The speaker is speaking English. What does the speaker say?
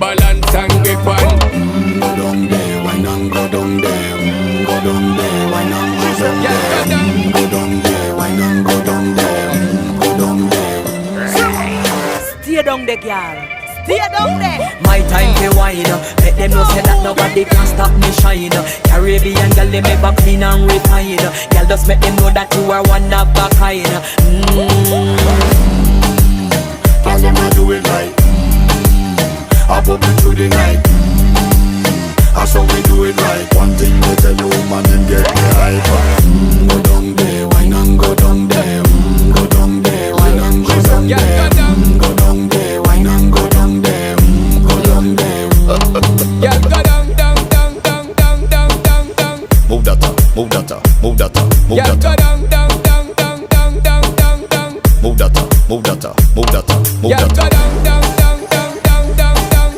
balance and grip on. Go down there, why not go down there? Go down there, why not go down there? Go down there, why not go down there? Go down there. Stay down there, girl. Stay down there. My time to wine. Let them know say that nobody can stop me shine. Caribbean girl, they make up clean and refine. Girl, just make them know that you are one of a kind. Girl, them a do it right. I bubble through the night. That's how we do it right. One thing we tell you, woman, and get me hype. Go down there, why not go down there? Go down there, why not go down there? Go down there, why not go down there? Go down there. Yeah, go down, down, down, down, down, down, down, down. Move that up, move that up, move that up, move Yeah, that go up.